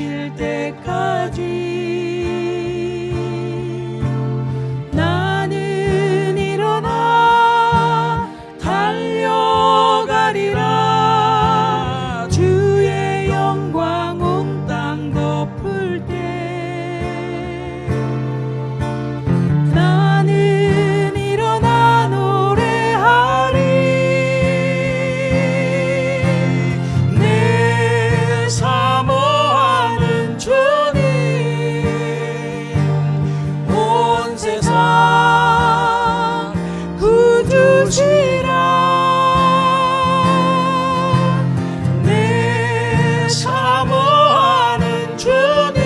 오실 때까지 나는 일어나 달려가리라. 주의 영광 온 땅 덮을 때 나는 일어나 노래하리. 내 사모하는 주님 온 세상 구주시라. 내 사모하는 주님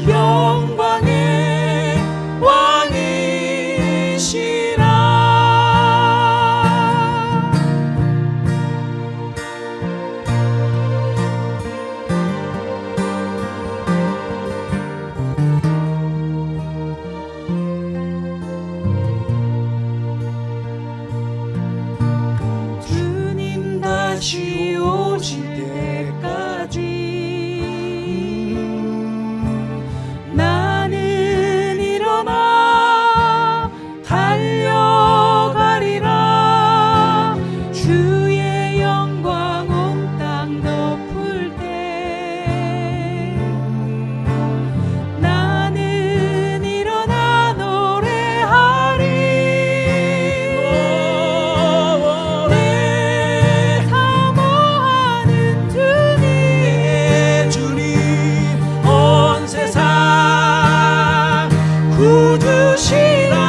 영광의 왕이시라. 주님 다시 오실 때까지 나는 일어나 달려가리라. 주의 영광 온 땅 덮을 때 나는 일어나 노래하리. 내 사모하는 주님 온 세상 구주시라.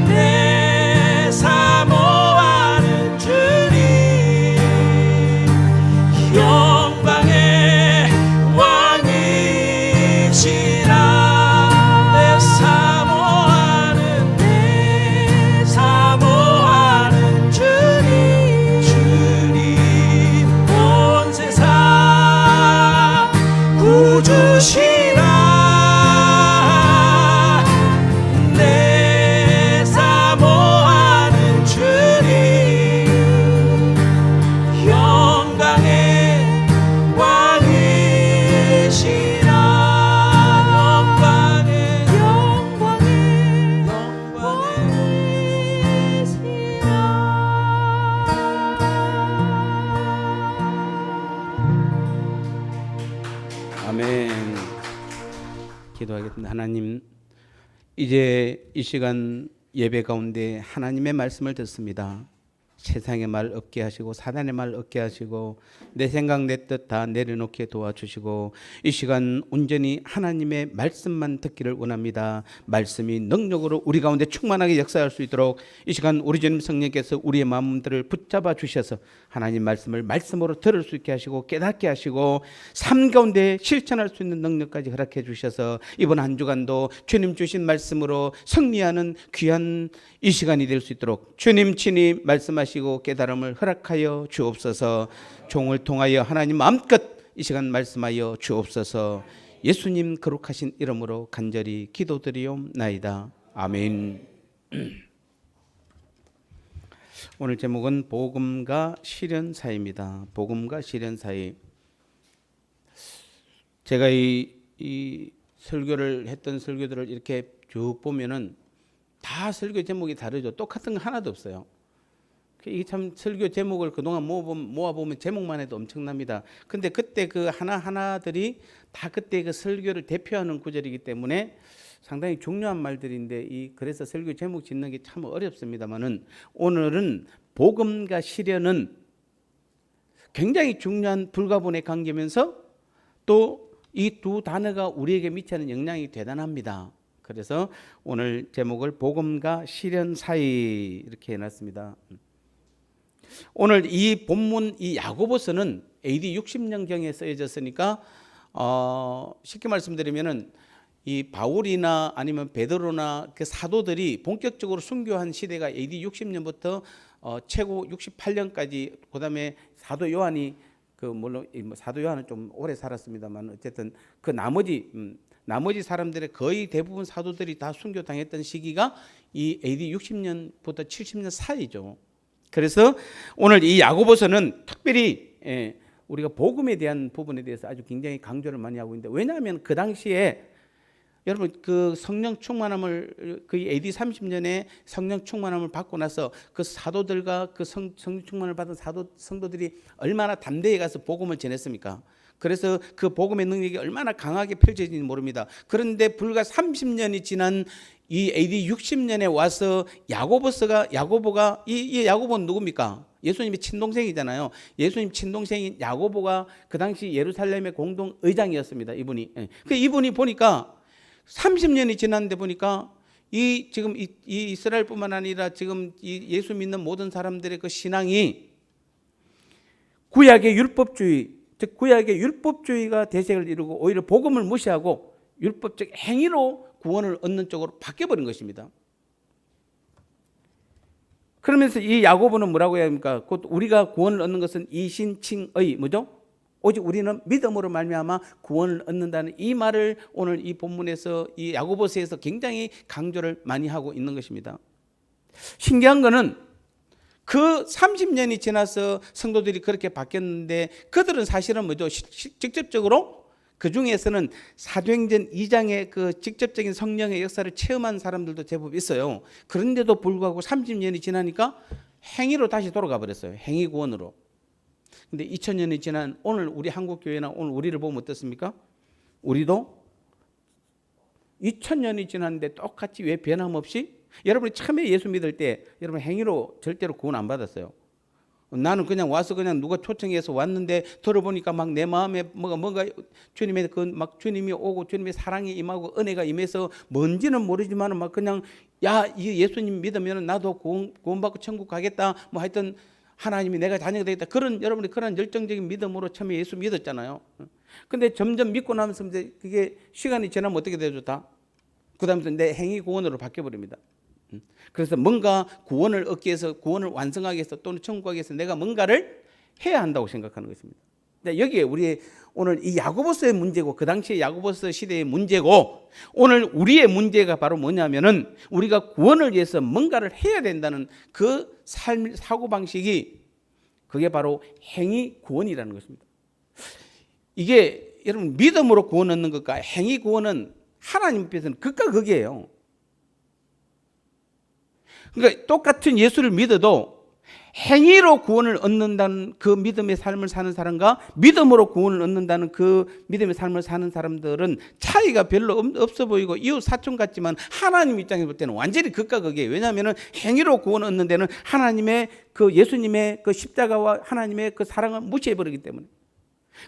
내 사모하는 주님 영광의 왕이시라. 내 사모하는 주님 온 세상 구주시라. 내 사모하는 주님 영광의 왕이시라. 영광의 왕이시라. 아멘. 기도하겠습니다. 하나님, 이제 이 시간 예배 가운데 하나님의 말씀을 듣습니다. 세상의 말 없게 하시고 사단의 말 없게 하시고 내 생각 내 뜻 다 내려놓게 도와주시고 이 시간 온전히 하나님의 말씀만 듣기를 원합니다. 말씀이 능력으로 우리 가운데 충만하게 역사할 수 있도록 이 시간 우리 주님 성령께서 우리의 마음들을 붙잡아 주셔서 하나님 말씀을 말씀으로 들을 수 있게 하시고 깨닫게 하시고 삶 가운데 실천할 수 있는 능력까지 허락해 주셔서 이번 한 주간도 주님 주신 말씀으로 승리하는 귀한 이 시간이 될 수 있도록 주님 친히 말씀하시고 깨달음을 허락하여 주옵소서. 종을 통하여 하나님 마음껏 이 시간 말씀하여 주옵소서. 예수님 거룩하신 이름으로 간절히 기도드리옵나이다. 아멘. 오늘 제목은 복음과 실현 사이입니다. 복음과 실현 사이. 제가 이 설교를 했던 설교들을 이렇게 쭉 보면은 다 설교 제목이 다르죠. 똑같은 거 하나도 없어요. 이게 참 설교 제목을 그동안 모아보면 제목만 해도 엄청납니다. 근데 그때 그 하나하나들이 다 그때 그 설교를 대표하는 구절이기 때문에 상당히 중요한 말들인데 그래서 설교 제목 짓는 게 참 어렵습니다만은 오늘은 복음과 실현은 굉장히 중요한 불가분의 관계면서 또 이 두 단어가 우리에게 미치는 영향이 대단합니다. 그래서 오늘 제목을 복음과 실현 사이 이렇게 해놨습니다. 오늘 이 본문 이 야고보서는 AD 60년경에 쓰여졌으니까 쉽게 말씀드리면은 이 바울이나 아니면 베드로나 그 사도들이 본격적으로 순교한 시대가 AD 60년부터 최고 68년까지 그다음에 사도 요한이 물론 사도 요한은 좀 오래 살았습니다만 어쨌든 그 나머지 사람들의 거의 대부분 사도들이 다 순교당했던 시기가 이 AD 60년부터 70년 사이죠. 그래서 오늘 이 야고보서는 특별히 우리가 복음에 대한 부분에 대해서 아주 굉장히 강조를 많이 하고 있는데, 왜냐하면 그 당시에 여러분 그 성령 충만함을 거의 AD 30년에 성령 충만함을 받고 나서 그 사도들과 그 성령 충만을 받은 성도들이 얼마나 담대히 가서 복음을 전했습니까? 그래서 그 복음의 능력이 얼마나 강하게 펼쳐진지 모릅니다. 그런데 불과 30년이 지난 이 AD 60년에 와서 야고보가 이 야고보는 누굽니까? 예수님의 친동생이잖아요. 예수님 친동생인 야고보가 그 당시 예루살렘의 공동 의장이었습니다. 이분이. 그 이분이 보니까 30년이 지났는데 보니까 지금 이 이스라엘뿐만 아니라 지금 이 예수 믿는 모든 사람들의 그 신앙이 구약의 율법주의, 즉 구약의 율법주의가 대세를 이루고 오히려 복음을 무시하고 율법적 행위로 구원을 얻는 쪽으로 바뀌어버린 것입니다. 그러면서 이 야고보는 뭐라고 해야 합니까? 곧 우리가 구원을 얻는 것은 이신칭의 뭐죠? 오직 우리는 믿음으로 말미암아 구원을 얻는다는 이 말을 오늘 이 본문에서 이 야고보서에서 굉장히 강조를 많이 하고 있는 것입니다. 신기한 거는 그 30년이 지나서 성도들이 그렇게 바뀌었는데 그들은 사실은 뭐죠? 직접적으로 그 중에서는 사도행전 2장의 그 직접적인 성령의 역사를 체험한 사람들도 제법 있어요. 그런데도 불구하고 30년이 지나니까 행위로 다시 돌아가 버렸어요. 행위 구원으로. 근데 2000년이 지난 오늘 우리 한국교회나 오늘 우리를 보면 어떻습니까? 우리도 2000년이 지났는데 똑같이 왜 변함없이, 여러분이 처음에 예수 믿을 때 여러분 행위로 절대로 구원 안 받았어요. 나는 그냥 와서 그냥 누가 초청해서 왔는데 들어보니까 막 내 마음에 뭔가 주님의 막 주님이 오고 주님의 사랑이 임하고 은혜가 임해서 뭔지는 모르지만 막 그냥 이 예수님 믿으면 나도 구원받고 천국 가겠다, 뭐 하여튼 하나님이 내가 자녀가 되겠다, 그런 여러분이 그런 열정적인 믿음으로 처음에 예수 믿었잖아요. 근데 점점 믿고 나면서 이제 그게 시간이 지나면 어떻게 되죠? 다 그다음부터 내 행위 구원으로 바뀌어 버립니다. 그래서 뭔가 구원을 얻기 위해서, 구원을 완성하기 위해서 또는 천국 가기 위해서 내가 뭔가를 해야 한다고 생각하는 것입니다. 여기에 우리 오늘 이 야고보서의 문제고 그 당시의 야고보서 시대의 문제고 오늘 우리의 문제가 바로 뭐냐면은 우리가 구원을 위해서 뭔가를 해야 된다는 그 사고방식이, 그게 바로 행위 구원이라는 것입니다. 이게 여러분 믿음으로 구원 얻는 것과 행위 구원은 하나님 앞에서는 극과 극이에요. 그러니까 똑같은 예수를 믿어도 행위로 구원을 얻는다는 그 믿음의 삶을 사는 사람과 믿음으로 구원을 얻는다는 그 믿음의 삶을 사는 사람들은 차이가 별로 없어 보이고 이웃 사촌 같지만 하나님 입장에서 볼 때는 완전히 극과 극이에요. 왜냐하면 행위로 구원을 얻는 데는 하나님의 그 예수님의 그 십자가와 하나님의 그 사랑을 무시해버리기 때문에.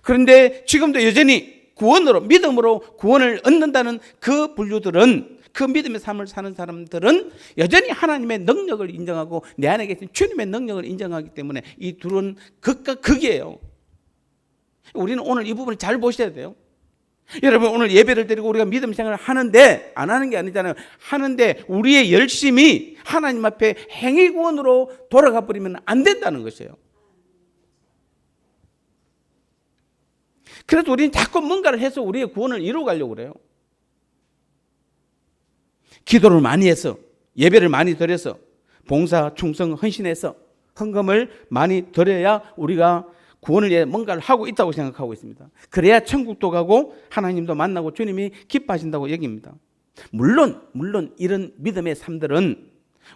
그런데 지금도 여전히 구원으로, 믿음으로 구원을 얻는다는 그 분류들은, 그 믿음의 삶을 사는 사람들은 여전히 하나님의 능력을 인정하고 내 안에 계신 주님의 능력을 인정하기 때문에 이 둘은 극과 극이에요. 우리는 오늘 이 부분을 잘 보셔야 돼요. 여러분 오늘 예배를 드리고 우리가 믿음 생활을 하는데, 안 하는 게 아니잖아요. 하는데 우리의 열심이 하나님 앞에 행위 구원으로 돌아가 버리면 안 된다는 것이에요. 그래서 우리는 자꾸 뭔가를 해서 우리의 구원을 이루어 가려고 그래요. 기도를 많이 해서, 예배를 많이 드려서, 봉사, 충성, 헌신해서 헌금을 많이 드려야 우리가 구원을 위해 뭔가를 하고 있다고 생각하고 있습니다. 그래야 천국도 가고 하나님도 만나고 주님이 기뻐하신다고 여깁니다. 물론 이런 믿음의 삶들은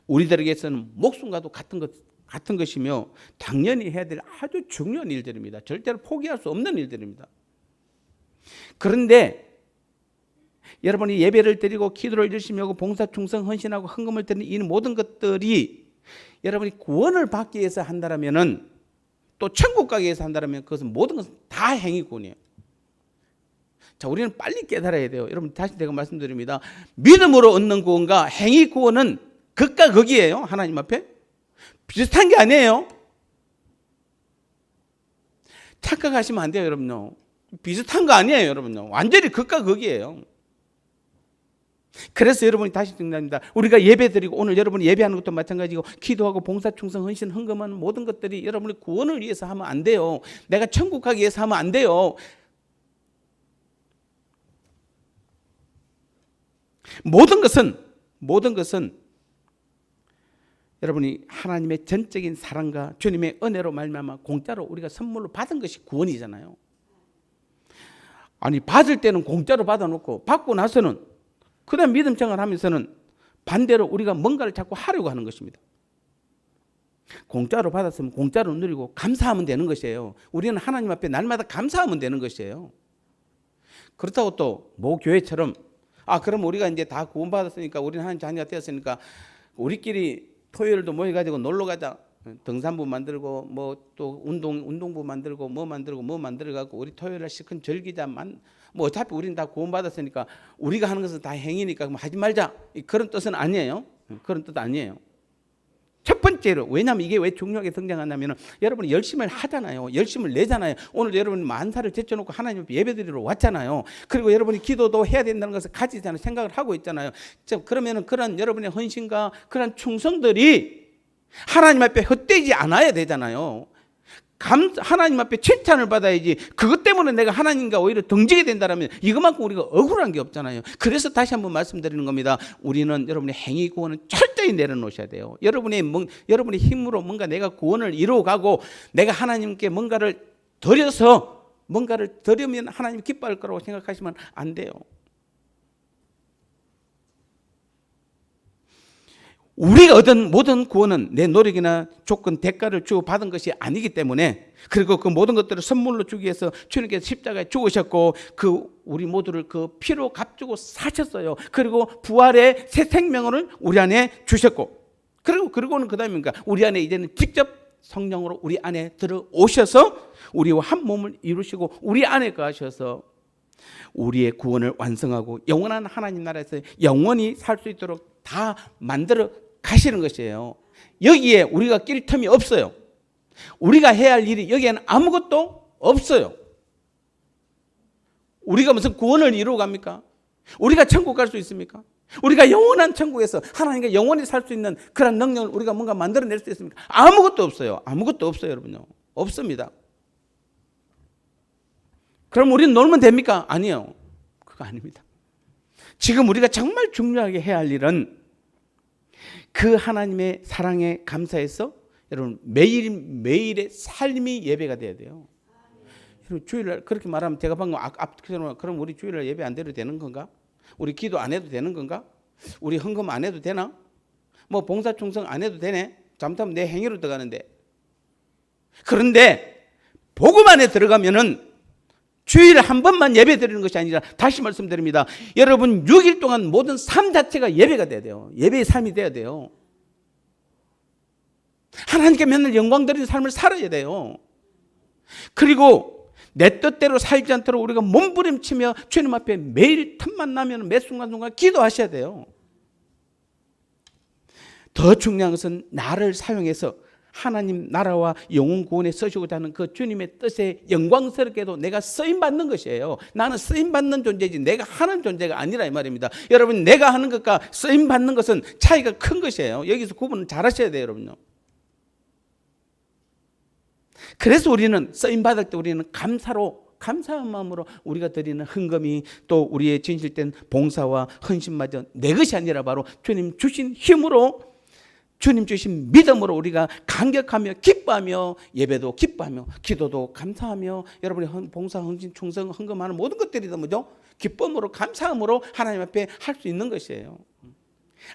우리들에게서는 목숨과도 같은 것이며 당연히 해야 될 아주 중요한 일들입니다. 절대로 포기할 수 없는 일들입니다. 그런데 여러분이 예배를 드리고 기도를 열심히 하고 봉사, 충성, 헌신하고 헌금을 드리는 이 모든 것들이 여러분이 구원을 받기 위해서 한다면은, 또 천국 가기 위해서 한다면 그것은 모든 것은 다 행위 구원이에요. 자, 우리는 빨리 깨달아야 돼요. 여러분 다시 제가 말씀드립니다. 믿음으로 얻는 구원과 행위 구원은 극과 극이에요. 하나님 앞에 비슷한 게 아니에요. 착각하시면 안 돼요, 여러분요. 비슷한 거 아니에요, 여러분요. 완전히 극과 극이에요. 그래서 여러분이 다시 정리합니다. 우리가 예배드리고 오늘 여러분이 예배하는 것도 마찬가지고 기도하고 봉사, 충성, 헌신, 헌금하는 모든 것들이 여러분의 구원을 위해서 하면 안 돼요. 내가 천국 가기 위해서 하면 안 돼요. 모든 것은 여러분이 하나님의 전적인 사랑과 주님의 은혜로 말미암아 공짜로 우리가 선물로 받은 것이 구원이잖아요. 아니 받을 때는 공짜로 받아놓고 받고 나서는 그다음 믿음 생활하면서는 반대로 우리가 뭔가를 자꾸 하려고 하는 것입니다. 공짜로 받았으면 공짜로 누리고 감사하면 되는 것이에요. 우리는 하나님 앞에 날마다 감사하면 되는 것이에요. 그렇다고 또 모 교회처럼 그럼 우리가 이제 다 구원받았으니까 우리는 하나님 자녀가 되었으니까 우리끼리 토요일도 모여가지고 놀러 가자. 등산부 만들고 뭐 또 운동부 만들고 뭐 만들어갖고 우리 토요일날 시큰 즐기자만 뭐 어차피 우리는 다 구원받았으니까 우리가 하는 것은 다 행위니까 뭐 하지 말자. 그런 뜻은 아니에요. 그런 뜻 아니에요. 첫 번째로 왜냐하면 이게 왜 중요하게 등장하냐면 여러분이 열심을 하잖아요. 열심을 내잖아요. 오늘 여러분이 만사를 제쳐놓고 하나님 앞에 예배드리러 왔잖아요. 그리고 여러분이 기도도 해야 된다는 것을 가지잖아요. 생각을 하고 있잖아요. 그러면 그런 여러분의 헌신과 그런 충성들이 하나님 앞에 헛되지 않아야 되잖아요. 하나님 앞에 칭찬을 받아야지. 그것 때문에 내가 하나님과 오히려 등지게 된다면 이것만큼 우리가 억울한 게 없잖아요. 그래서 다시 한번 말씀드리는 겁니다. 우리는 여러분의 행위 구원은 철저히 내려놓으셔야 돼요. 여러분의 힘으로 뭔가 내가 구원을 이루어가고 내가 하나님께 뭔가를 드리면 하나님 기뻐할 거라고 생각하시면 안 돼요. 우리가 얻은 모든 구원은 내 노력이나 조건, 대가를 주고 받은 것이 아니기 때문에 그리고 그 모든 것들을 선물로 주기 위해서 주님께서 십자가에 죽으셨고 우리 모두를 그 피로 값주고 사셨어요. 그리고 부활의 새 생명을 우리 안에 주셨고 그리고는 그 다음인가 우리 안에 이제는 직접 성령으로 우리 안에 들어오셔서 우리와 한 몸을 이루시고 우리 안에 거하셔서 우리의 구원을 완성하고 영원한 하나님 나라에서 영원히 살 수 있도록 다 만들어 가시는 것이에요. 여기에 우리가 낄 틈이 없어요. 우리가 해야 할 일이 여기에는 아무것도 없어요. 우리가 무슨 구원을 이루어 갑니까? 우리가 천국 갈 수 있습니까? 우리가 영원한 천국에서 하나님과 영원히 살 수 있는 그런 능력을 우리가 뭔가 만들어낼 수 있습니까? 아무것도 없어요. 아무것도 없어요, 여러분요. 없습니다. 그럼 우리는 놀면 됩니까? 아니요. 그거 아닙니다. 지금 우리가 정말 중요하게 해야 할 일은 그 하나님의 사랑에 감사해서 여러분 매일의 삶이 예배가 돼야 돼요. 여러분 주일날 그렇게 말하면 제가 방금 그럼 우리 주일날 예배 안 드려도 되는 건가? 우리 기도 안 해도 되는 건가? 우리 헌금 안 해도 되나? 뭐 봉사 충성 안 해도 되네? 잘못하면 내 행위로 들어가는데. 그런데 복음 안에 들어가면은 주일에 한 번만 예배 드리는 것이 아니라 다시 말씀드립니다. 여러분 6일 동안 모든 삶 자체가 예배가 돼야 돼요. 예배의 삶이 돼야 돼요. 하나님께 맨날 영광 드리는 삶을 살아야 돼요. 그리고 내 뜻대로 살지 않도록 우리가 몸부림치며 주님 앞에 매일 틈만 나면 매 순간순간 기도하셔야 돼요. 더 중요한 것은 나를 사용해서 하나님 나라와 영혼 구원에 쓰시고자 하는 그 주님의 뜻에 영광스럽게도 내가 쓰임받는 것이에요. 나는 쓰임받는 존재지 내가 하는 존재가 아니라 이 말입니다. 여러분 내가 하는 것과 쓰임받는 것은 차이가 큰 것이에요. 여기서 구분을 잘 하셔야 돼요, 여러분요. 그래서 우리는 쓰임받을 때 우리는 감사한 마음으로 우리가 드리는 헌금이 또 우리의 진실된 봉사와 헌신마저 내 것이 아니라 바로 주님 주신 힘으로 주님 주신 믿음으로 우리가 감격하며 기뻐하며 예배도 기뻐하며 기도도 감사하며 여러분의 봉사, 헌신, 충성, 헌금하는 모든 것들이 뭐죠? 기쁨으로 감사함으로 하나님 앞에 할 수 있는 것이에요.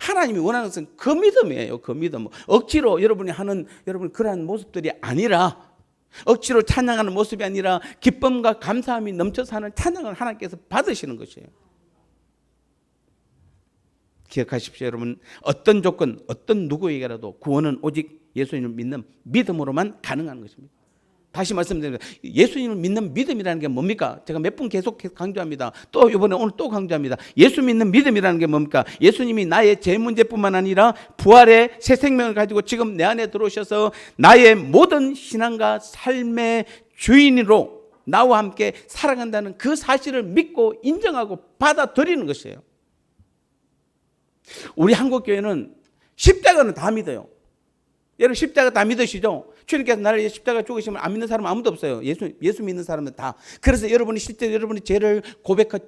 하나님이 원하는 것은 그 믿음이에요. 그 믿음. 억지로 여러분이 하는 여러분 그러한 모습들이 아니라 억지로 찬양하는 모습이 아니라 기쁨과 감사함이 넘쳐서 하는 찬양을 하나님께서 받으시는 것이에요. 기억하십시오, 여러분. 어떤 조건, 어떤 누구에게라도 구원은 오직 예수님을 믿는 믿음으로만 가능한 것입니다. 다시 말씀드립니다. 예수님을 믿는 믿음이라는 게 뭡니까? 제가 몇 번 계속 강조합니다. 또 이번에 오늘 또 강조합니다. 예수 믿는 믿음이라는 게 뭡니까? 예수님이 나의 죄 문제뿐만 아니라 부활의 새 생명을 가지고 지금 내 안에 들어오셔서 나의 모든 신앙과 삶의 주인으로 나와 함께 살아간다는 그 사실을 믿고 인정하고 받아들이는 것이에요. 우리 한국교회는 십자가는 다 믿어요. 여러분 십자가 다 믿으시죠? 주님께서 나를 십자가 죽으시면 안 믿는 사람은 아무도 없어요. 예수 믿는 사람은 다. 그래서 여러분이 실제 여러분이 죄를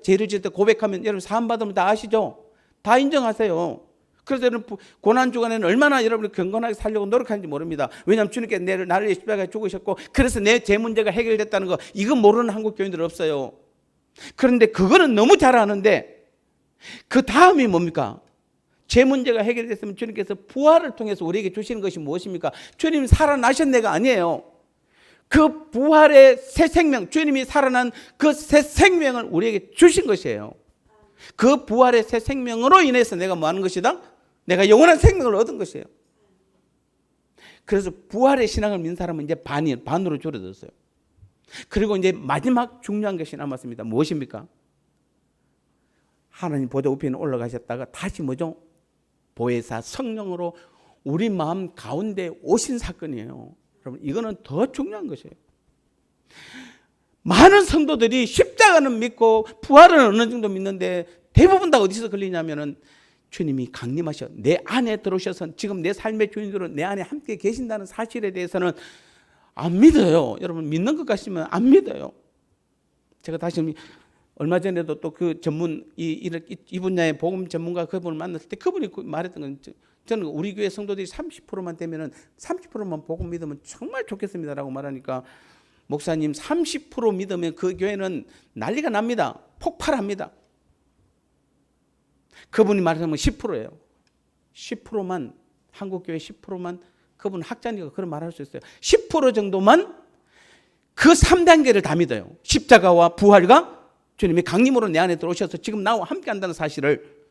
지을 때 고백하면 여러분 사함 받으면 다 아시죠? 다 인정하세요. 그래서 여러분 고난 주간에는 얼마나 여러분이 경건하게 살려고 노력하는지 모릅니다. 왜냐하면 주님께 나를 십자가에 죽으셨고 그래서 제 문제가 해결됐다는 거 이거 모르는 한국 교인들 없어요. 그런데 그거는 너무 잘 아는데 그 다음이 뭡니까? 제 문제가 해결됐으면 주님께서 부활을 통해서 우리에게 주시는 것이 무엇입니까? 주님 살아나셨네가 아니에요. 그 부활의 새 생명, 주님이 살아난 그 새 생명을 우리에게 주신 것이에요. 그 부활의 새 생명으로 인해서 내가 뭐 하는 것이다? 내가 영원한 생명을 얻은 것이에요. 그래서 부활의 신앙을 믿는 사람은 이제 반으로 줄어들었어요. 그리고 이제 마지막 중요한 것이 남았습니다. 무엇입니까? 하나님 보좌 우편에 올라가셨다가 다시 뭐죠? 보혜사 성령으로 우리 마음 가운데 오신 사건이에요. 여러분 이거는 더 중요한 것이에요. 많은 성도들이 십자가는 믿고 부활은 어느 정도 믿는데 대부분 다 어디서 걸리냐면은 주님이 강림하셔 내 안에 들어오셔서 지금 내 삶의 주인으로 내 안에 함께 계신다는 사실에 대해서는 안 믿어요. 여러분 믿는 것 같으면 안 믿어요. 제가 다시 얼마 전에도 또 그 전문 이 분야의 복음 전문가 그분을 만났을 때 그분이 말했던 건 저는 우리 교회 성도들이 30%만 되면은 30%만 복음 믿으면 정말 좋겠습니다라고 말하니까 목사님 30% 믿으면 그 교회는 난리가 납니다. 폭발합니다. 그분이 말하면 10%예요. 10%만 한국 교회 10%만 그분 학자니까 그런 말할 수 있어요. 10% 정도만 그 3단계를 다 믿어요. 십자가와 부활과 주님이 강림으로 내 안에 들어오셔서 지금 나와 함께 한다는 사실을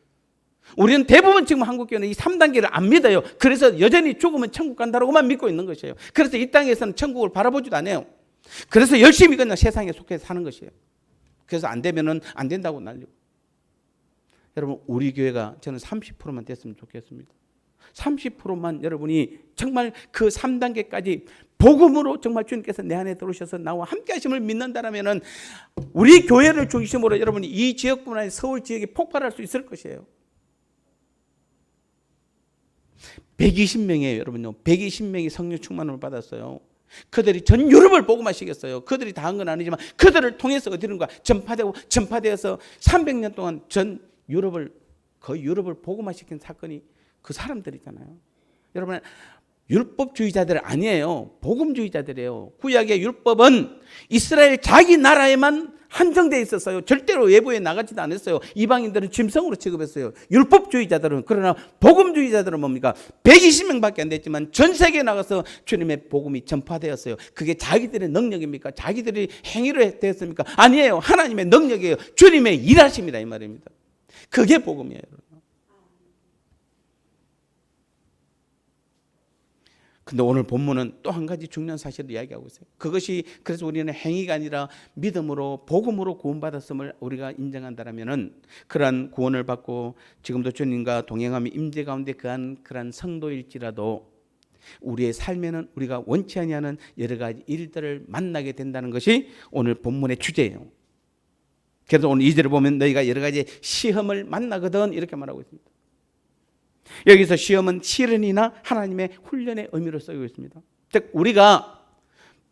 우리는 대부분 지금 한국교회는 이 3단계를 안 믿어요. 그래서 여전히 죽으면 천국 간다고만 믿고 있는 것이에요. 그래서 이 땅에서는 천국을 바라보지도 않아요. 그래서 열심히 그냥 세상에 속해서 사는 것이에요. 그래서 안 되면은 안 된다고 난리고. 여러분 우리 교회가 저는 30%만 됐으면 좋겠습니다. 30%만 여러분이 정말 그 3단계까지 복음으로 정말 주님께서 내 안에 들어오셔서 나와 함께 하심을 믿는다라면은 우리 교회를 중심으로 여러분이 이 지역뿐만 아니라 서울 지역이 폭발할 수 있을 것이에요. 120명이에요, 여러분요. 120명이 성령 충만을 받았어요. 그들이 전 유럽을 복음화시켰어요. 그들이 다 한 건 아니지만 그들을 통해서 어디론가 전파되어서 300년 동안 전 유럽을 거의 유럽을 복음화시킨 사건이 그 사람들이잖아요. 여러분 율법주의자들 아니에요. 복음주의자들이에요. 구약의 율법은 이스라엘 자기 나라에만 한정되어 있었어요. 절대로 외부에 나가지도 않았어요. 이방인들은 짐승으로 취급했어요. 율법주의자들은. 그러나 복음주의자들은 뭡니까? 120명밖에 안 됐지만 전 세계에 나가서 주님의 복음이 전파되었어요. 그게 자기들의 능력입니까? 자기들이 행위로 됐습니까? 아니에요. 하나님의 능력이에요. 주님의 일하십니다 이 말입니다. 그게 복음이에요. 근데 오늘 본문은 또 한 가지 중요한 사실을 이야기하고 있어요. 그것이 그래서 우리는 행위가 아니라 믿음으로 복음으로 구원받았음을 우리가 인정한다면은 그러한 구원을 받고 지금도 주님과 동행하며 임재 가운데 그러한 성도일지라도 우리의 삶에는 우리가 원치 아니하는 여러 가지 일들을 만나게 된다는 것이 오늘 본문의 주제예요. 그래서 오늘 2절을 보면 너희가 여러 가지 시험을 만나거든 이렇게 말하고 있습니다. 여기서 시험은 시련이나 하나님의 훈련의 의미로 쓰이고 있습니다. 즉 우리가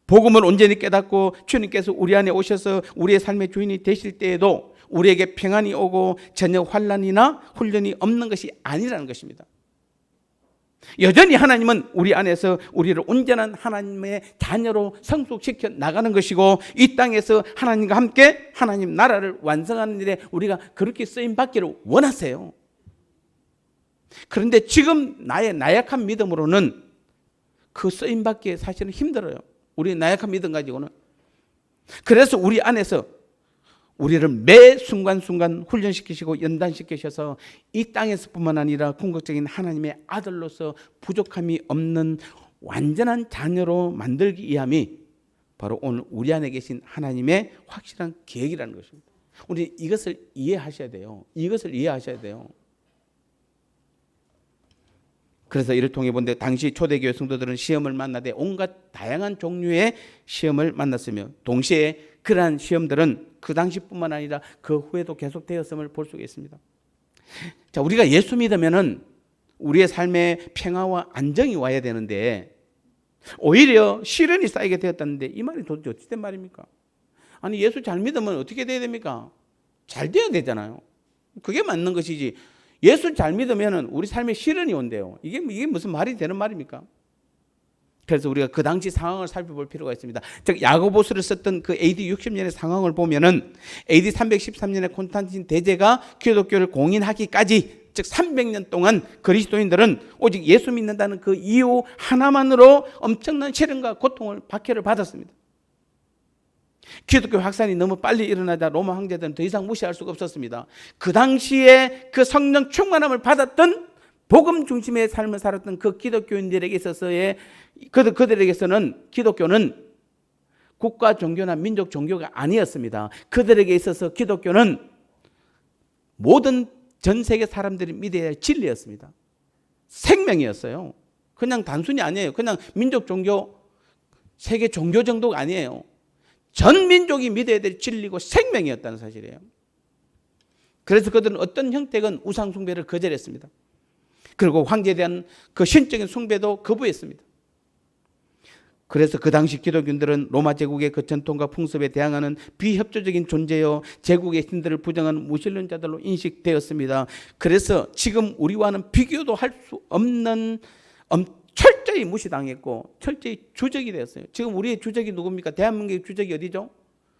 복음을 온전히 깨닫고 주님께서 우리 안에 오셔서 우리의 삶의 주인이 되실 때에도 우리에게 평안이 오고 전혀 환난이나 훈련이 없는 것이 아니라는 것입니다. 여전히 하나님은 우리 안에서 우리를 온전한 하나님의 자녀로 성숙시켜 나가는 것이고 이 땅에서 하나님과 함께 하나님 나라를 완성하는 일에 우리가 그렇게 쓰임 받기를 원하세요. 그런데 지금 나의 나약한 믿음으로는 그 쓰임 받기에 사실은 힘들어요. 우리 나약한 믿음 가지고는. 그래서 우리 안에서 우리를 매 순간순간 훈련시키시고 연단시키셔서 이 땅에서뿐만 아니라 궁극적인 하나님의 아들로서 부족함이 없는 완전한 자녀로 만들기 위함이 바로 오늘 우리 안에 계신 하나님의 확실한 계획이라는 것입니다. 우리 이것을 이해하셔야 돼요. 이것을 이해하셔야 돼요. 그래서 이를 통해 본데 당시 초대교회 성도들은 시험을 만나되 온갖 다양한 종류의 시험을 만났으며 동시에 그러한 시험들은 그 당시뿐만 아니라 그 후에도 계속되었음을 볼 수가 있습니다. 자, 우리가 예수 믿으면은 우리의 삶에 평화와 안정이 와야 되는데 오히려 시련이 쌓이게 되었다는데 이 말이 도대체 어찌 된 말입니까? 아니 예수 잘 믿으면 어떻게 돼야 됩니까? 잘 돼야 되잖아요. 그게 맞는 것이지. 예수 잘 믿으면 우리 삶에 시련이 온대요. 이게 무슨 말이 되는 말입니까? 그래서 우리가 그 당시 상황을 살펴볼 필요가 있습니다. 즉 야고보서를 썼던 그 AD 60년의 상황을 보면은 AD 313년에 콘스탄틴 대제가 기독교를 공인하기까지, 즉 300년 동안 그리스도인들은 오직 예수 믿는다는 그 이유 하나만으로 엄청난 시련과 고통을, 박해를 받았습니다. 기독교 확산이 너무 빨리 일어나자 로마 황제들은 더 이상 무시할 수가 없었습니다. 그 당시에 그 성령 충만함을 받았던 복음 중심의 삶을 살았던 그 기독교인들에게 있어서의 그들에게서는 기독교는 국가 종교나 민족 종교가 아니었습니다. 그들에게 있어서 기독교는 모든 전 세계 사람들이 믿어야 할 진리였습니다. 생명이었어요. 그냥 단순히 아니에요. 그냥 민족 종교, 세계 종교 정도가 아니에요. 전 민족이 믿어야 될 진리고 생명이었다는 사실이에요. 그래서 그들은 어떤 형태건 우상 숭배를 거절했습니다. 그리고 황제에 대한 그 신적인 숭배도 거부했습니다. 그래서 그 당시 기독교인들은 로마 제국의 그 전통과 풍습에 대항하는 비협조적인 존재요, 제국의 신들을 부정하는 무신론자들로 인식되었습니다. 그래서 지금 우리와는 비교도 할 수 없는 철저히 무시당했고 철저히 주적이 되었어요. 지금 우리의 주적이 누굽니까? 대한민국의 주적이 어디죠?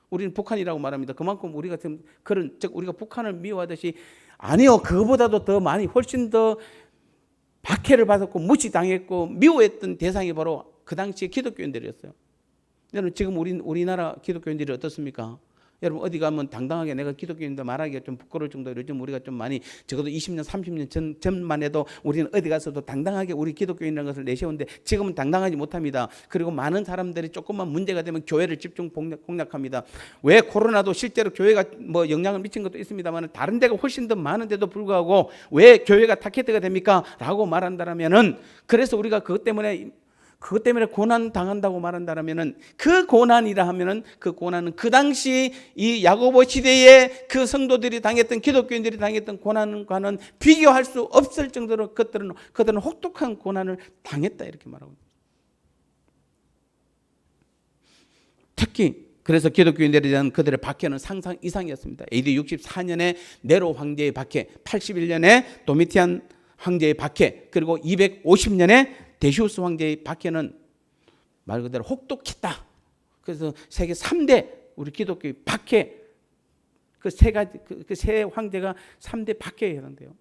우리는 북한이라고 말합니다. 그만큼 우리가 지금 그런, 즉 우리가 북한을 미워하듯이, 아니요, 그거보다도 더 많이 훨씬 더 박해를 받았고 무시당했고 미워했던 대상이 바로 그 당시에 기독교인들이었어요. 여러분 지금 우리나라 기독교인들이 어떻습니까? 여러분 어디 가면 당당하게 내가 기독교인다 말하기가 좀 부끄러울 정도로 요즘 우리가 좀 많이, 적어도 20년 30년 전만 해도 우리는 어디 가서도 당당하게 우리 기독교인이라는 것을 내세우는데 지금은 당당하지 못합니다. 그리고 많은 사람들이 조금만 문제가 되면 교회를 집중 공략합니다. 왜? 코로나도 실제로 교회가 뭐 영향을 미친 것도 있습니다만 다른 데가 훨씬 더 많은데도 불구하고 왜 교회가 타겟가 됩니까? 라고 말한다면은, 그래서 우리가 그것 때문에 고난 당한다고 말한다면은, 그 고난이라 하면은 그 고난은 그 당시 이 야고보 시대에 그 성도들이 당했던, 기독교인들이 당했던 고난과는 비교할 수 없을 정도로 그들은 혹독한 고난을 당했다, 이렇게 말하고 있습니다. 특히 그래서 기독교인들에 대한 그들의 박해는 상상 이상이었습니다. AD 64년에 네로 황제의 박해, 81년에 도미티안 황제의 박해, 그리고 250년에 데시우스 황제의 박해는 말 그대로 혹독했다. 그래서 세계 3대 우리 기독교의 박해, 그 세 가지, 그 세 황제가 3대 박해에 해당돼요.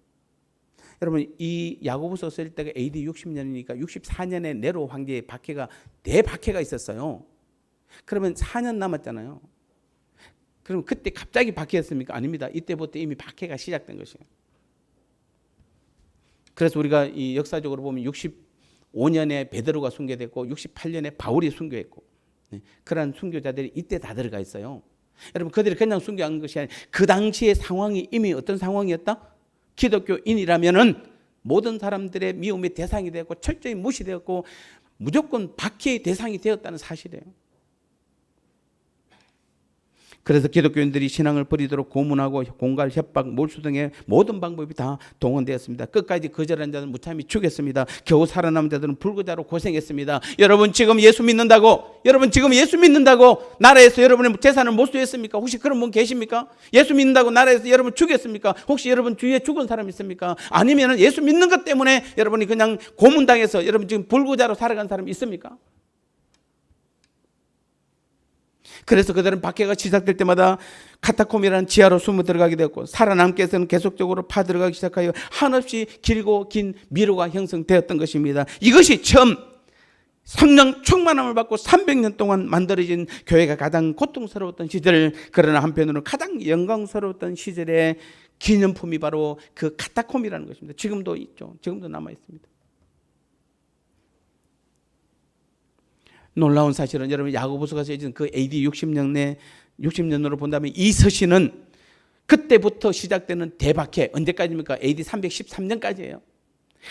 여러분 이 야고보서 쓸 때가 AD 60년이니까 64년에 네로 황제의 박해가 대박해가 있었어요. 그러면 4년 남았잖아요. 그럼 그때 갑자기 박해였습니까? 아닙니다. 이때부터 이미 박해가 시작된 것이에요. 그래서 우리가 이 역사적으로 보면 65년에 베드로가 순교됐고 68년에 바울이 순교했고, 그러한 순교자들이 이때 다 들어가 있어요. 여러분 그들이 그냥 순교한 것이 아니라 그 당시의 상황이 이미 어떤 상황이었다? 기독교인이라면은 모든 사람들의 미움의 대상이 되었고 철저히 무시되었고 무조건 박해의 대상이 되었다는 사실이에요. 그래서 기독교인들이 신앙을 버리도록 고문하고 공갈, 협박, 몰수 등의 모든 방법이 다 동원되었습니다. 끝까지 거절한 자들은 무참히 죽였습니다. 겨우 살아남은 자들은 불구자로 고생했습니다. 여러분 지금 예수 믿는다고 나라에서 여러분의 재산을 몰수했습니까? 혹시 그런 분 계십니까? 예수 믿는다고 나라에서 여러분 죽였습니까? 혹시 여러분 주위에 죽은 사람 있습니까? 아니면 예수 믿는 것 때문에 여러분이 그냥 고문당해서 여러분 지금 불구자로 살아간 사람 있습니까? 그래서 그들은 박해가 시작될 때마다 카타콤이라는 지하로 숨어 들어가게 되었고, 살아남기 위해서는 계속적으로 파들어가기 시작하여 한없이 길고 긴 미로가 형성되었던 것입니다. 이것이 처음 성령 충만함을 받고 300년 동안 만들어진 교회가 가장 고통스러웠던 시절, 그러나 한편으로는 가장 영광스러웠던 시절의 기념품이 바로 그 카타콤이라는 것입니다. 지금도 있죠. 지금도 남아 있습니다. 놀라운 사실은 여러분 야고보서가 쓰여진 그 AD 60년으로 본다면 이 서신은 그때부터 시작되는 대박해, 언제까지입니까? AD 313년까지예요.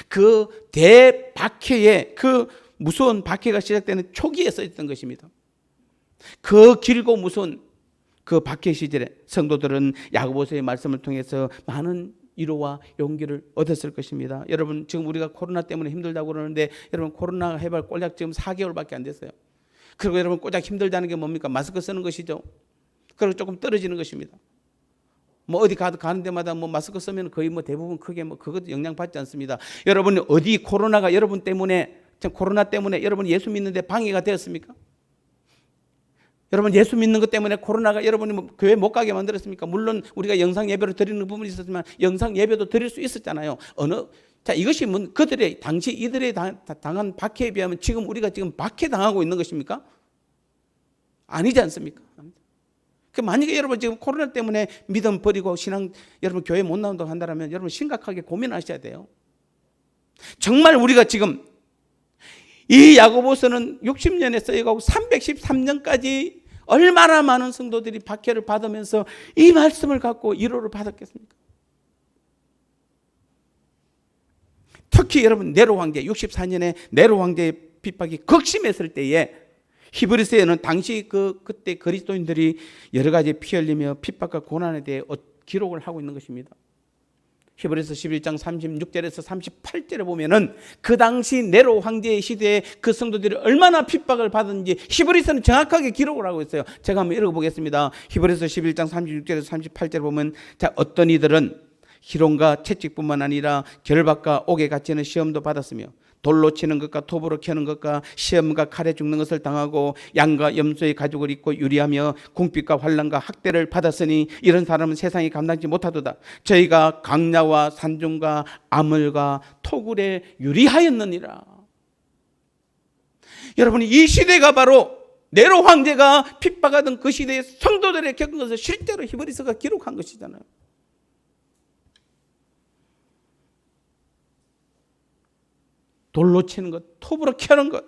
그 대박해의 그 무서운 박해가 시작되는 초기에 써있던 것입니다. 그 길고 무서운 그 박해 시절에 성도들은 야고보서의 말씀을 통해서 많은 위로와 용기를 얻었을 것입니다. 여러분 지금 우리가 코로나 때문에 힘들다고 그러는데 여러분 코로나 해발 꼴약 지금 4개월밖에 안 됐어요. 그리고 여러분 꼴짝 힘들다는 게 뭡니까? 마스크 쓰는 것이죠. 그리고 조금 떨어지는 것입니다. 뭐 어디 가는 데마다 뭐 마스크 쓰면 거의 뭐 대부분 크게 뭐 그것도 영향 받지 않습니다. 여러분 어디 코로나 때문에 여러분 예수 믿는데 방해가 되었습니까? 여러분 예수 믿는 것 때문에 코로나가 여러분이 뭐 교회 못 가게 만들었습니까? 물론 우리가 영상 예배로 드리는 부분이 있었지만 영상 예배도 드릴 수 있었잖아요. 자, 이것이 그들의 당시 이들의 당한 박해에 비하면 지금 우리가 지금 박해당하고 있는 것입니까? 아니지 않습니까? 만약에 여러분 지금 코로나 때문에 믿음 버리고 신앙 여러분 교회 못 나온다고 한다면 여러분 심각하게 고민하셔야 돼요. 정말 우리가 지금 이 야고보서는 60년에 써있고 313년까지 얼마나 많은 성도들이 박해를 받으면서 이 말씀을 갖고 위로를 받았겠습니까? 특히 여러분 네로 황제 64년에 네로 황제의 핍박이 극심했을 때에 히브리서에는 당시 그때 그리스도인들이 여러 가지 피 흘리며 핍박과 고난에 대해 기록을 하고 있는 것입니다. 히브리서 11장 36절에서 38절에 보면은 그 당시 네로 황제의 시대에 그 성도들이 얼마나 핍박을 받았는지 히브리서는 정확하게 기록을 하고 있어요. 제가 한번 읽어보겠습니다. 히브리서 11장 36절에서 38절에 보면 자, 어떤 이들은 희롱과 채찍뿐만 아니라 결박과 옥에 갇히는 시험도 받았으며 돌로 치는 것과 톱으로 켜는 것과 시험과 칼에 죽는 것을 당하고 양과 염소의 가죽을 입고 유리하며 궁핍과 환난과 학대를 받았으니 이런 사람은 세상이 감당치 못하도다. 저희가 강야와 산중과 암울과 토굴에 유리하였느니라. 여러분 이 시대가 바로 네로 황제가 핍박하던 그 시대의 성도들의 겪은 것을 실제로 히브리서가 기록한 것이잖아요. 돌로 치는 것, 톱으로 켜는 것,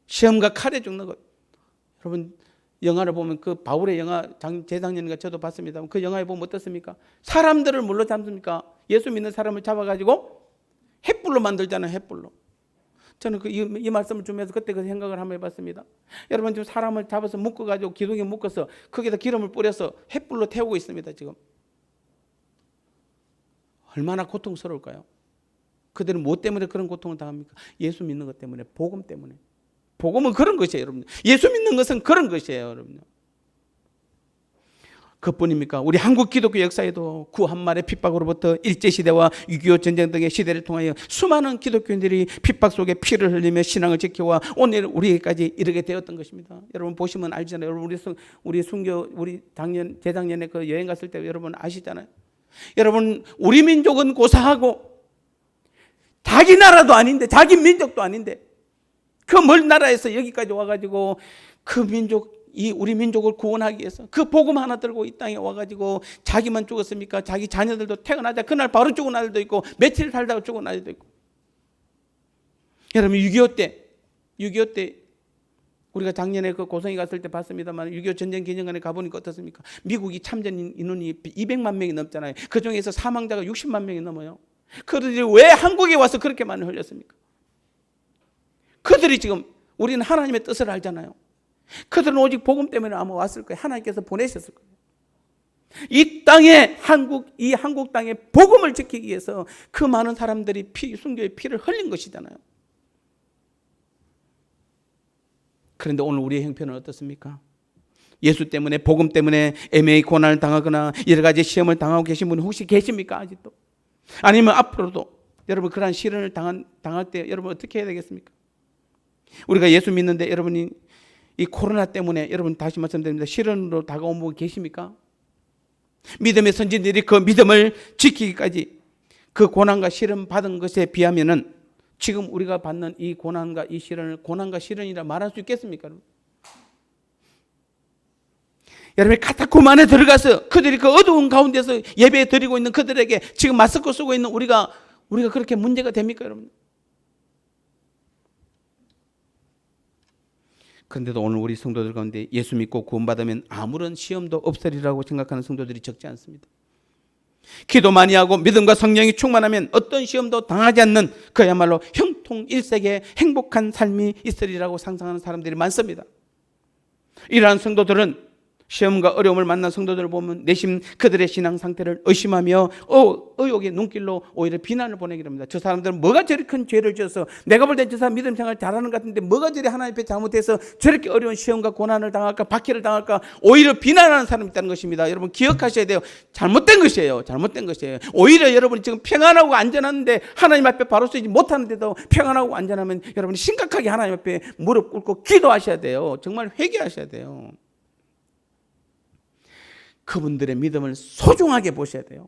시험과 칼에 죽는 것. 여러분 영화를 보면 그 바울의 영화 재작년인가 저도 봤습니다. 그 영화에 보면 어떻습니까? 사람들을 뭘로 잡습니까? 예수 믿는 사람을 잡아가지고 횃불로 만들잖아요. 횃불로. 저는 이 말씀을 주면서 그때 그 생각을 한번 해봤습니다. 여러분 지금 사람을 잡아서 묶어가지고 기둥에 묶어서 거기다 기름을 뿌려서 횃불로 태우고 있습니다. 지금 얼마나 고통스러울까요? 그들은 무엇 때문에 그런 고통을 당합니까? 예수 믿는 것 때문에, 복음 때문에. 복음은 그런 것이에요, 여러분. 예수 믿는 것은 그런 것이에요, 여러분. 그뿐입니까? 우리 한국 기독교 역사에도 구한말의 핍박으로부터 일제시대와 6.25 전쟁 등의 시대를 통하여 수많은 기독교인들이 핍박 속에 피를 흘리며 신앙을 지켜와 오늘 우리에게까지 이르게 되었던 것입니다. 여러분 보시면 알잖아요. 여러분 우리 재작년에 그 여행 갔을 때 여러분 아시잖아요. 여러분 우리 민족은 고사하고 자기 나라도 아닌데 자기 민족도 아닌데 그 먼 나라에서 여기까지 와가지고 우리 민족을 구원하기 위해서 그 복음 하나 들고 이 땅에 와가지고 자기만 죽었습니까? 자기 자녀들도 태어나자 그날 바로 죽은 아들도 있고 며칠 살다가 죽은 아들도 있고. 여러분 6.25 때 우리가 작년에 그 고성에 갔을 때 봤습니다만 6.25 전쟁 기념관에 가보니까 어떻습니까? 미국이 참전 인원이 200만 명이 넘잖아요. 그 중에서 사망자가 60만 명이 넘어요. 그들이 왜 한국에 와서 그렇게 많이 흘렸습니까? 그들이 지금 우리는 하나님의 뜻을 알잖아요. 그들은 오직 복음 때문에 아마 왔을 거예요. 하나님께서 보내셨을 거예요. 이 땅에 이 한국 땅에 복음을 지키기 위해서 그 많은 사람들이 순교의 피를 흘린 것이잖아요. 그런데 오늘 우리의 형편은 어떻습니까? 예수 때문에 복음 때문에 애매히 고난을 당하거나 여러 가지 시험을 당하고 계신 분이 혹시 계십니까? 아직도? 아니면 앞으로도 여러분 그러한 시련을 당할 때 여러분 어떻게 해야 되겠습니까? 우리가 예수 믿는데 여러분이 이 코로나 때문에 여러분 다시 말씀드립니다. 시련으로 다가온 분 계십니까? 믿음의 선진들이 그 믿음을 지키기까지 그 고난과 시련 받은 것에 비하면은 지금 우리가 받는 이 고난과 이 시련을 고난과 시련이라 말할 수 있겠습니까? 여러분 카타콤 안에 들어가서 그들이 그 어두운 가운데서 예배 드리고 있는 그들에게 지금 마스크 쓰고 있는 우리가 그렇게 문제가 됩니까, 여러분? 그런데도 오늘 우리 성도들 가운데 예수 믿고 구원받으면 아무런 시험도 없으리라고 생각하는 성도들이 적지 않습니다. 기도 많이 하고 믿음과 성령이 충만하면 어떤 시험도 당하지 않는 그야말로 형통일색의 행복한 삶이 있으리라고 상상하는 사람들이 많습니다. 이러한 성도들은 시험과 어려움을 만난 성도들을 보면 내심 그들의 신앙 상태를 의심하며 의혹의 눈길로 오히려 비난을 보내기로 합니다. 저 사람들은 뭐가 저리 큰 죄를 지어서, 내가 볼 때 저 사람 믿음 생활 잘하는 것 같은데 뭐가 저리 하나님 앞에 잘못해서 저렇게 어려운 시험과 고난을 당할까, 박해를 당할까, 오히려 비난하는 사람이 있다는 것입니다. 여러분 기억하셔야 돼요. 잘못된 것이에요. 잘못된 것이에요. 오히려 여러분이 지금 평안하고 안전한데 하나님 앞에 바로 서지 못하는데도 평안하고 안전하면 여러분이 심각하게 하나님 앞에 무릎 꿇고 기도하셔야 돼요. 정말 회개하셔야 돼요. 그분들의 믿음을 소중하게 보셔야 돼요.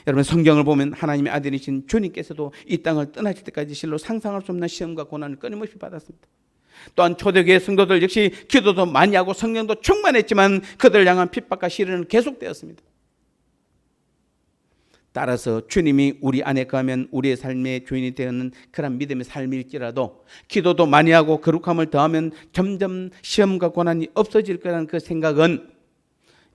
여러분 성경을 보면 하나님의 아들이신 주님께서도 이 땅을 떠나실 때까지 실로 상상할 수 없는 시험과 고난을 끊임없이 받았습니다. 또한 초대교회 성도들 역시 기도도 많이 하고 성령도 충만했지만 그들을 향한 핍박과 시련은 계속되었습니다. 따라서 주님이 우리 안에 거하면 우리의 삶의 주인이 되는 그런 믿음의 삶일지라도 기도도 많이 하고 거룩함을 더하면 점점 시험과 고난이 없어질 거라는 그 생각은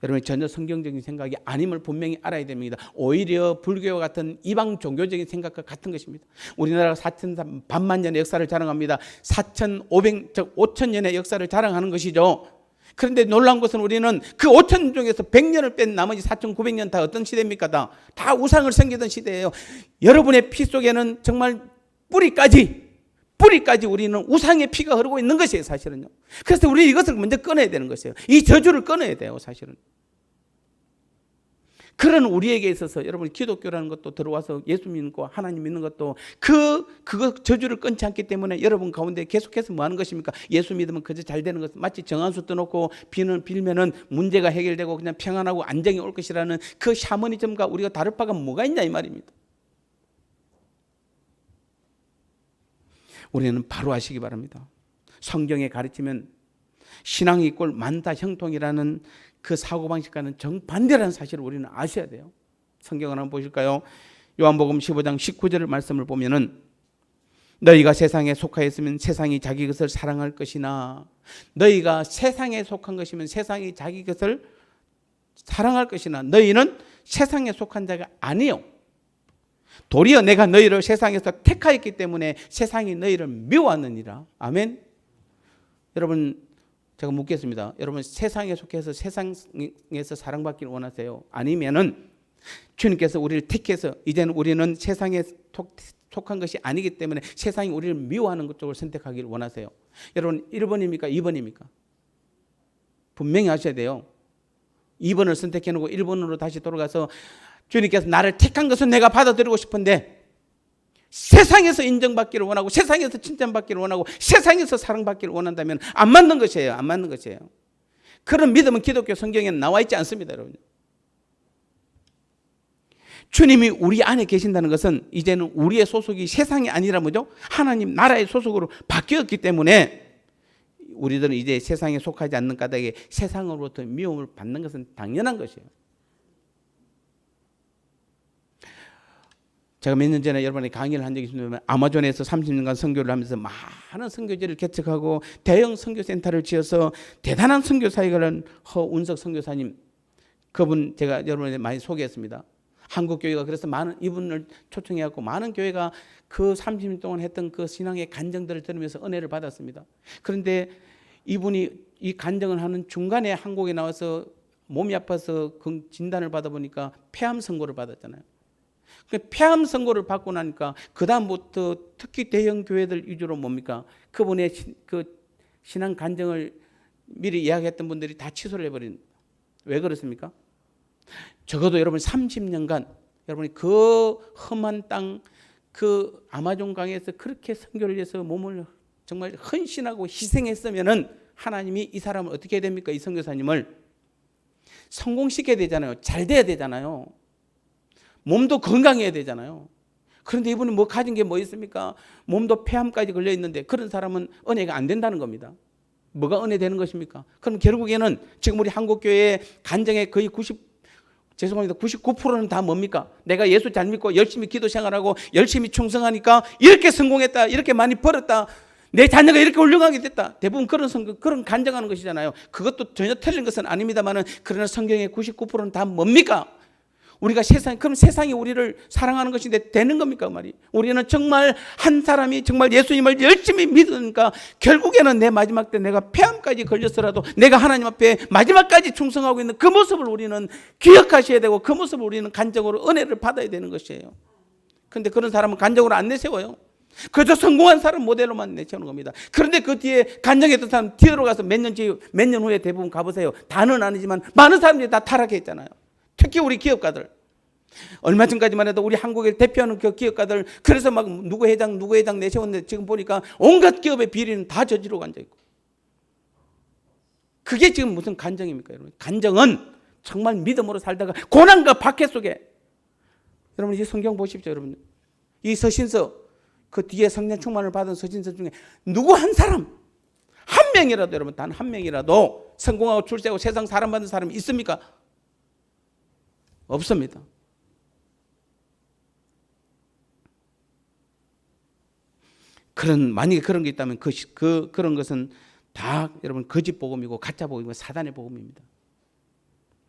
여러분 전혀 성경적인 생각이 아님을 분명히 알아야 됩니다. 오히려 불교와 같은 이방 종교적인 생각과 같은 것입니다. 우리나라가 4천 반만 년의 역사를 자랑합니다. 5,000년의 역사를 자랑하는 것이죠. 그런데 놀라운 것은 우리는 그 5,000년 중에서 100년을 뺀 나머지 4,900년 다 어떤 시대입니까? 다 우상을 섬기던 시대예요. 여러분의 피 속에는 정말 뿌리까지 우리는 우상의 피가 흐르고 있는 것이에요, 사실은요. 그래서 우리 이것을 먼저 끊어야 되는 것이에요. 이 저주를 끊어야 돼요, 사실은. 그런 우리에게 있어서 여러분 기독교라는 것도 들어와서 예수 믿는 거, 하나님 믿는 것도 그거 저주를 끊지 않기 때문에 여러분 가운데 계속해서 뭐 하는 것입니까? 예수 믿으면 그저 잘 되는 것, 마치 정한수 떠놓고 비는 빌면은 문제가 해결되고 그냥 평안하고 안정이 올 것이라는 그 샤머니즘과 우리가 다를 바가 뭐가 있냐 이 말입니다. 우리는 바로 아시기 바랍니다. 성경에 가르치면 신앙이 꼴 만다 형통이라는 그 사고방식과는 정반대라는 사실을 우리는 아셔야 돼요. 성경을 한번 보실까요? 요한복음 15장 19절 말씀을 보면은 너희가 세상에 속하였으면 세상이 자기 것을 사랑할 것이나, 너희가 세상에 속한 것이면 세상이 자기 것을 사랑할 것이나 너희는 세상에 속한 자가 아니요. 도리어 내가 너희를 세상에서 택하였기 때문에 세상이 너희를 미워하느니라. 아멘. 여러분 제가 묻겠습니다. 여러분 세상에 속해서 세상에서 사랑받기를 원하세요? 아니면은 주님께서 우리를 택해서 이제는 우리는 세상에 속한 것이 아니기 때문에 세상이 우리를 미워하는 것 쪽을 선택하기를 원하세요? 여러분 1번입니까? 2번입니까? 분명히 하셔야 돼요. 2번을 선택해놓고 1번으로 다시 돌아가서 주님께서 나를 택한 것은 내가 받아들이고 싶은데 세상에서 인정받기를 원하고 세상에서 칭찬받기를 원하고 세상에서 사랑받기를 원한다면 안 맞는 것이에요. 안 맞는 것이에요. 그런 믿음은 기독교 성경에는 나와 있지 않습니다, 여러분. 주님이 우리 안에 계신다는 것은 이제는 우리의 소속이 세상이 아니라 뭐죠? 하나님 나라의 소속으로 바뀌었기 때문에 우리들은 이제 세상에 속하지 않는 까닭에 세상으로부터 미움을 받는 것은 당연한 것이에요. 제가 몇 년 전에 여러분에게 강의를 한 적이 있습니다. 아마존에서 30년간 선교를 하면서 많은 선교지를 개척하고 대형 선교센터를 지어서 대단한 선교 사역을 한 허운석 선교사님, 그분 제가 여러분에게 많이 소개했습니다. 한국 교회가 그래서 많은 이분을 초청해갖고 많은 교회가 그 30년 동안 했던 그 신앙의 간증들을 들으면서 은혜를 받았습니다. 그런데 이분이 이 간증을 하는 중간에 한국에 나와서 몸이 아파서 진단을 받아보니까 폐암 선고를 받았잖아요. 폐암 선고를 받고 나니까 그 다음부터 특히 대형 교회들 위주로 뭡니까? 그분의 그 신앙 간증을 미리 예약했던 분들이 다 취소를 해버린. 왜 그렇습니까? 적어도 여러분 30년간 여러분이 그 험한 땅, 그 아마존 강에서 그렇게 선교를 위해서 몸을 정말 헌신하고 희생했으면은 하나님이 이 사람을 어떻게 해야 됩니까? 이 선교사님을 성공시켜야 되잖아요. 잘 돼야 되잖아요. 몸도 건강해야 되잖아요. 그런데 이분은 뭐 가진 게 뭐 있습니까? 몸도 폐암까지 걸려 있는데 그런 사람은 은혜가 안 된다는 겁니다. 뭐가 은혜 되는 것입니까? 그럼 결국에는 지금 우리 한국교회 간증의 거의 99%는 다 뭡니까? 내가 예수 잘 믿고 열심히 기도 생활하고 열심히 충성하니까 이렇게 성공했다, 이렇게 많이 벌었다, 내 자녀가 이렇게 훌륭하게 됐다. 대부분 그런 간증하는 것이잖아요. 그것도 전혀 틀린 것은 아닙니다만은 그러나 성경의 99%는 다 뭡니까? 우리가 그럼 세상이 우리를 사랑하는 것인데 되는 겁니까? 그 말이. 우리는 정말 한 사람이 정말 예수님을 열심히 믿으니까 결국에는 내 마지막 때 내가 폐암까지 걸렸더라도 내가 하나님 앞에 마지막까지 충성하고 있는 그 모습을 우리는 기억하셔야 되고 그 모습을 우리는 간적으로 은혜를 받아야 되는 것이에요. 그런데 그런 사람은 간적으로 안 내세워요. 그저 성공한 사람 모델로만 내세우는 겁니다. 그런데 그 뒤에 간증했던 사람 뒤로 가서 몇 년 후에 대부분 가보세요. 다는 아니지만 많은 사람들이 다 타락했잖아요. 특히 우리 기업가들. 얼마 전까지만 해도 우리 한국을 대표하는 그 기업가들, 그래서 막 누구 회장 내세웠는데 지금 보니까 온갖 기업의 비리는 다 저지르고 앉아있고. 그게 지금 무슨 간증입니까, 여러분? 간증은 정말 믿음으로 살다가 고난과 박해 속에, 여러분 이 성경 보십시오, 여러분. 이 서신서, 그 뒤에 성령 충만을 받은 서신서 중에 누구 한 사람, 한 명이라도, 여러분 단 한 명이라도 성공하고 출세하고 세상 사람 받는 사람이 있습니까? 없습니다. 만약에 그런 게 있다면 그런 것은 다 여러분 거짓 복음이고 가짜 복음이고 사단의 복음입니다.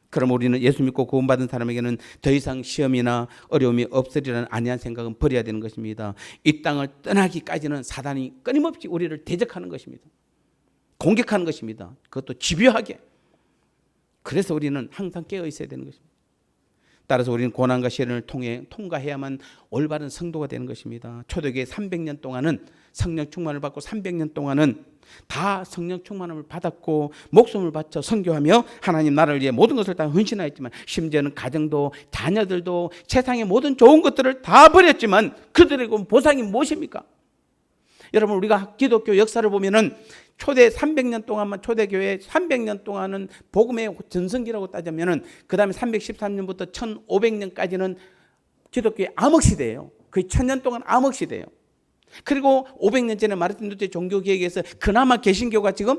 그럼 우리는 예수 믿고 구원받은 사람에게는 더 이상 시험이나 어려움이 없으리라는 안이한 생각은 버려야 되는 것입니다. 이 땅을 떠나기까지는 사단이 끊임없이 우리를 대적하는 것입니다. 공격하는 것입니다. 그것도 집요하게. 그래서 우리는 항상 깨어 있어야 되는 것입니다. 따라서 우리는 고난과 시련을 통과해야만 올바른 성도가 되는 것입니다. 초대교회 300년 동안은 성령 충만을 받고 300년 동안은 다 성령 충만을 받았고 목숨을 바쳐 선교하며 하나님 나라를 위해 모든 것을 다 헌신하였지만, 심지어는 가정도 자녀들도 세상의 모든 좋은 것들을 다 버렸지만 그들에게 보상이 무엇입니까? 여러분 우리가 기독교 역사를 보면은 초대 300년 동안만, 초대교회 300년 동안은 복음의 전성기라고 따지면은 그 다음에 313년부터 1500년까지는 기독교의 암흑시대예요. 거의 1000년 동안 암흑시대예요. 그리고 500년 전에 마르틴 루터 종교개혁에서 그나마 개신교가 지금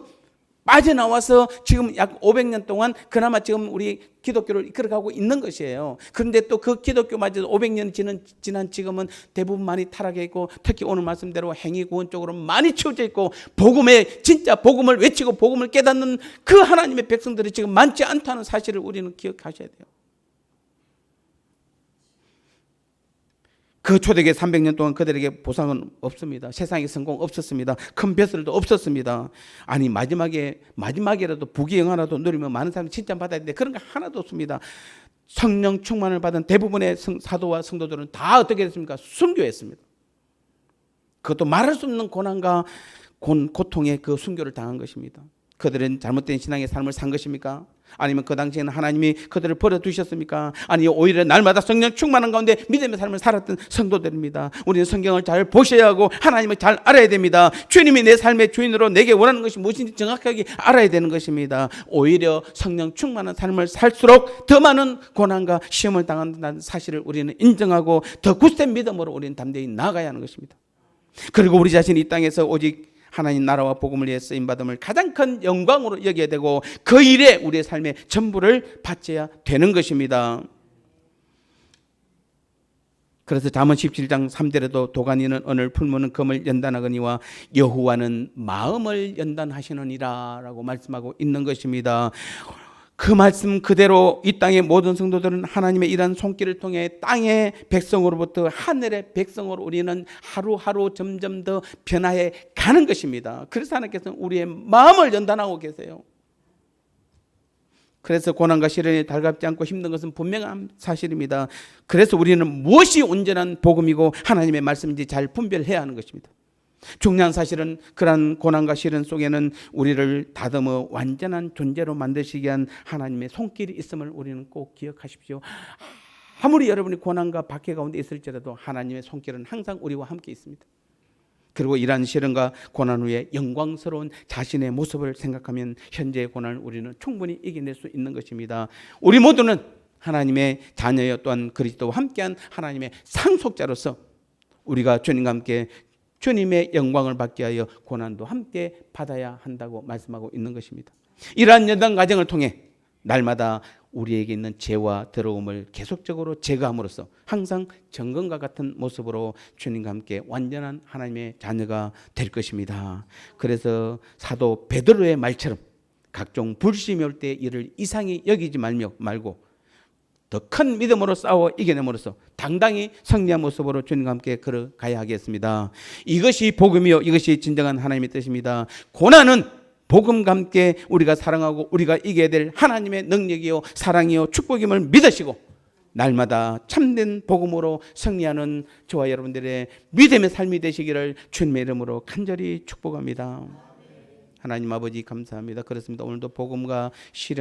빠져나와서 지금 약 500년 동안 그나마 지금 우리 기독교를 이끌어가고 있는 것이에요. 그런데 또 그 기독교마저 500년 지난 지금은 대부분 많이 타락해 있고, 특히 오늘 말씀대로 행위 구원 쪽으로 많이 치우쳐 있고, 진짜 복음을 외치고 복음을 깨닫는 그 하나님의 백성들이 지금 많지 않다는 사실을 우리는 기억하셔야 돼요. 그 초대교회 300년 동안 그들에게 보상은 없습니다. 세상에 성공 없었습니다. 큰 벼슬도 없었습니다. 아니 마지막이라도 부귀영화라도 누리면 많은 사람이 칭찬받아야 되는데 그런 거 하나도 없습니다. 성령 충만을 받은 대부분의 사도와 성도들은 다 어떻게 됐습니까? 순교했습니다. 그것도 말할 수 없는 고난과 고통의 그 순교를 당한 것입니다. 그들은 잘못된 신앙의 삶을 산 것입니까? 아니면 그 당시에는 하나님이 그들을 버려두셨습니까? 아니 오히려 날마다 성령 충만한 가운데 믿음의 삶을 살았던 성도들입니다. 우리는 성경을 잘 보셔야 하고 하나님을 잘 알아야 됩니다. 주님이 내 삶의 주인으로 내게 원하는 것이 무엇인지 정확하게 알아야 되는 것입니다. 오히려 성령 충만한 삶을 살수록 더 많은 고난과 시험을 당한다는 사실을 우리는 인정하고 더 굳센 믿음으로 우리는 담대히 나아가야 하는 것입니다. 그리고 우리 자신이 이 땅에서 오직 하나님 나라와 복음을 위해 쓰임받음을 가장 큰 영광으로 여겨야 되고 그 일에 우리의 삶의 전부를 바쳐야 되는 것입니다. 그래서 잠언 17장 3절에도 도가니는 언을 풀무는 금을 연단하거니와 여호와는 마음을 연단하시느니라 라고 말씀하고 있는 것입니다. 그 말씀 그대로 이 땅의 모든 성도들은 하나님의 이러한 손길을 통해 땅의 백성으로부터 하늘의 백성으로 우리는 하루하루 점점 더 변화해 가는 것입니다. 그래서 하나님께서는 우리의 마음을 연단하고 계세요. 그래서 고난과 시련에 달갑지 않고 힘든 것은 분명한 사실입니다. 그래서 우리는 무엇이 온전한 복음이고 하나님의 말씀인지 잘 분별해야 하는 것입니다. 중요한 사실은 그러한 고난과 시련 속에는 우리를 다듬어 완전한 존재로 만드시기 위한 하나님의 손길이 있음을 우리는 꼭 기억하십시오. 아무리 여러분이 고난과 박해 가운데 있을지라도 하나님의 손길은 항상 우리와 함께 있습니다. 그리고 이러한 시련과 고난 후에 영광스러운 자신의 모습을 생각하면 현재의 고난을 우리는 충분히 이겨낼 수 있는 것입니다. 우리 모두는 하나님의 자녀여 또한 그리스도와 함께한 하나님의 상속자로서 우리가 주님과 함께 주님의 영광을 받게 하여 고난도 함께 받아야 한다고 말씀하고 있는 것입니다. 이러한 연단 과정을 통해 날마다 우리에게 있는 죄와 더러움을 계속적으로 제거함으로써 항상 정금과 같은 모습으로 주님과 함께 완전한 하나님의 자녀가 될 것입니다. 그래서 사도 베드로의 말처럼 각종 불신이 올 때 이를 이상히 여기지 말고 더 큰 믿음으로 싸워 이겨냄으로써 당당히 승리한 모습으로 주님과 함께 걸어가야 하겠습니다. 이것이 복음이요, 이것이 진정한 하나님의 뜻입니다. 고난은 복음과 함께 우리가 사랑하고 우리가 이겨야 될 하나님의 능력이요 사랑이요 축복임을 믿으시고 날마다 참된 복음으로 승리하는 저와 여러분들의 믿음의 삶이 되시기를 주님의 이름으로 간절히 축복합니다. 하나님 아버지 감사합니다. 그렇습니다. 오늘도 복음과 실현